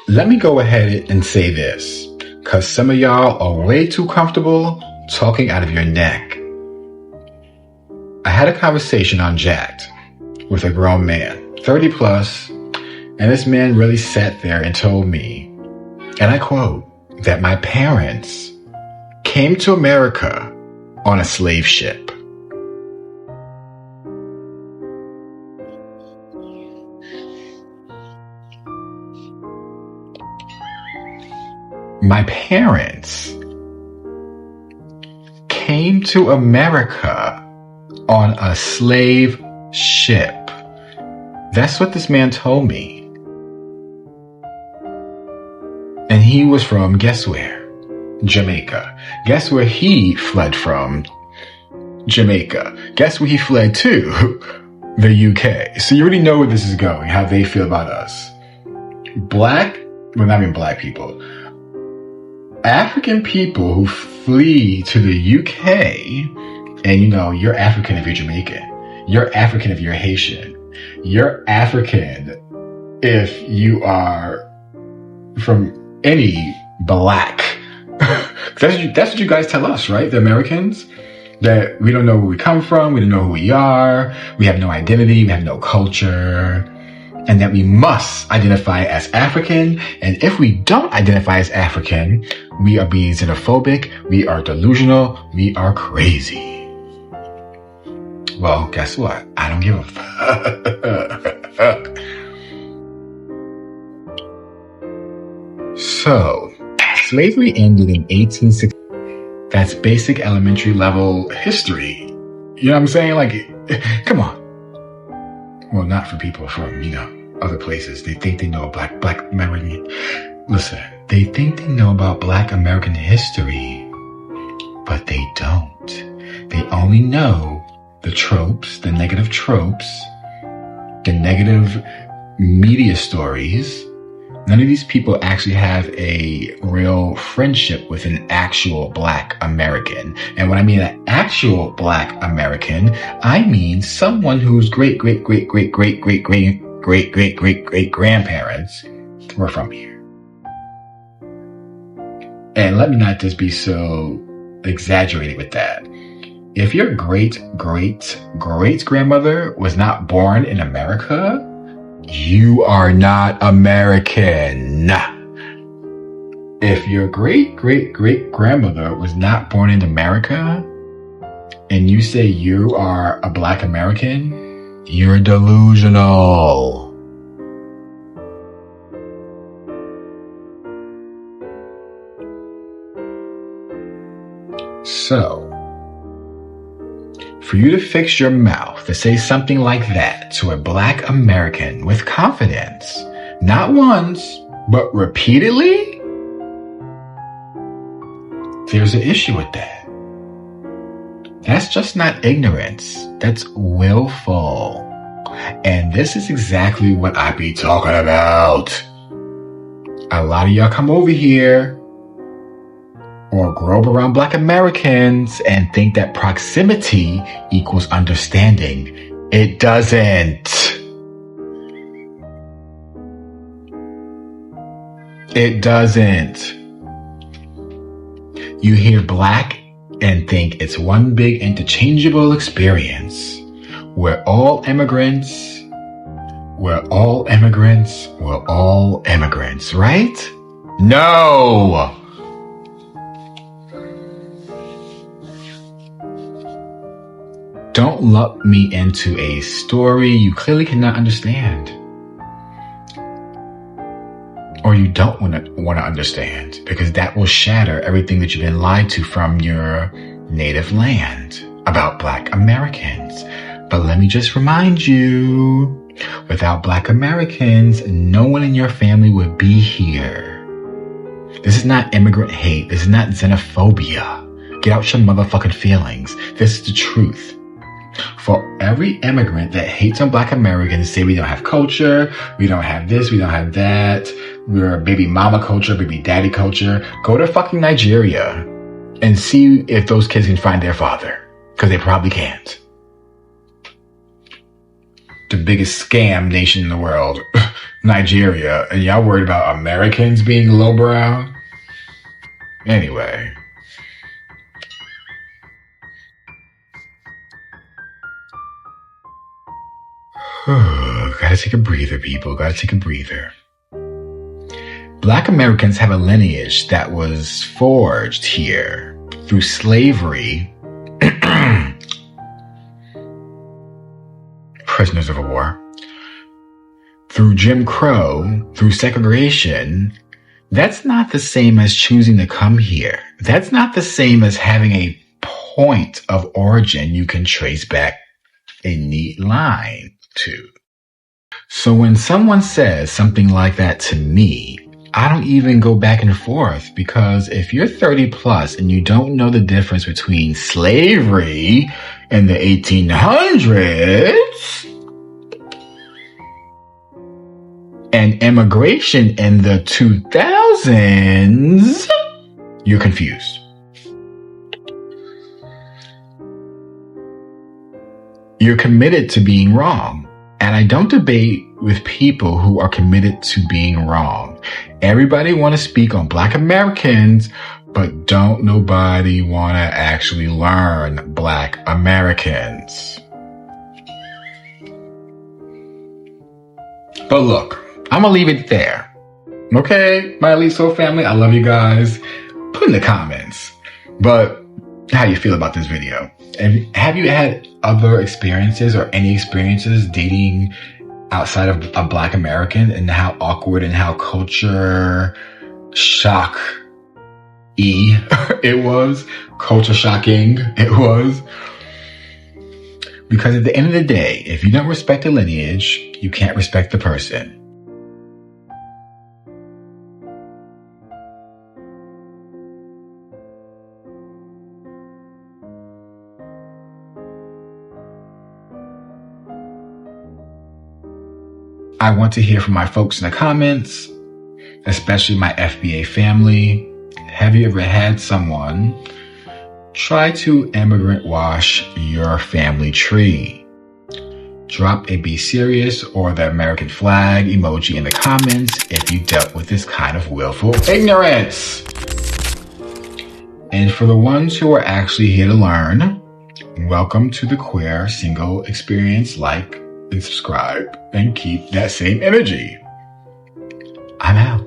Let me go ahead and say this, because some of y'all are way too comfortable talking out of your neck. I had a conversation on Jacked with a grown man, 30 plus, and this man really sat there and told me, and I quote, that my parents came to America on a slave ship. My parents came to America on a slave ship. That's what this man told me. And he was from, guess where? Jamaica. Guess where he fled from? Jamaica. Guess where he fled to? The UK. So you already know where this is going, how they feel about us. Not even black people. African people who flee to the UK, and you're African if you're Jamaican. You're African if you're Haitian. You're African if you are from any black. That's what you guys tell us, right? The Americans, that we don't know where we come from, we don't know who we are, we have no identity, we have no culture, and that we must identify as African. And if we don't identify as African, we are being xenophobic, we are delusional, we are crazy. Well, guess what? I don't give a fuck. So, slavery ended in 1860. That's basic elementary level history. You know what I'm saying? Like, come on. Well, not for people from, other places. They think they know black American. Listen, they think they know about black American history, but they don't. They only know the tropes, the negative tropes, the negative media stories. None of these people actually have a real friendship with an actual black American. And when I mean an actual black American, I mean someone whose great-great-great-great-great-great-great-great-great-grandparents were from here. And let me not just be so exaggerated with that. If your great-great-great-grandmother was not born in America, you are not American. If your great-great-great-grandmother was not born in America, and you say you are a black American, you're delusional. So, for you to fix your mouth to say something like that to a black American with confidence, not once, but repeatedly, there's an issue with that. That's just not ignorance. That's willful. And this is exactly what I be talking about. A lot of y'all come over here or grow up around black Americans and think that proximity equals understanding. It doesn't. It doesn't. You hear black and think it's one big interchangeable experience. We're all immigrants. We're all immigrants. We're all immigrants, right? No! Don't lump me into a story you clearly cannot understand. Or you don't want to understand, because that will shatter everything that you've been lied to from your native land about black Americans. But let me just remind you, without black Americans, no one in your family would be here. This is not immigrant hate. This is not xenophobia. Get out your motherfucking feelings. This is the truth. For every immigrant that hates on black Americans, say we don't have culture, we don't have this, we don't have that, we're baby mama culture, baby daddy culture, go to fucking Nigeria and see if those kids can find their father. Because they probably can't. the biggest scam nation in the world, Nigeria, and y'all worried about Americans being lowbrow? Anyway. Gotta take a breather, people. Gotta take a breather. Black Americans have a lineage that was forged here through slavery, prisoners of war, through Jim Crow, through segregation. That's not the same as choosing to come here. That's not the same as having a point of origin you can trace back a neat line to. So when someone says something like that to me, I don't even go back and forth, because if you're 30 plus and you don't know the difference between slavery in the 1800s and immigration in the 2000s, you're confused. You're committed to being wrong. And I don't debate with people who are committed to being wrong. Everybody want to speak on Black Americans, but don't nobody want to actually learn Black Americans. But look, I'm going to leave it there. Okay, my Elite Soul family, I love you guys. Put in the comments. But how you feel about this video? And have you had other experiences or any experiences dating outside of a Black American, and how awkward and how culture shock-y it was? Culture shocking it was? Because at the end of the day, if you don't respect the lineage, you can't respect the person. I want to hear from my folks in the comments, especially my FBA family. Have you ever had someone try to immigrant wash your family tree? Drop a be serious or the American flag emoji in the comments if you dealt with this kind of willful ignorance. And for the ones who are actually here to learn, welcome to the Queer Single Experience. Like and subscribe and keep that same energy. I'm out.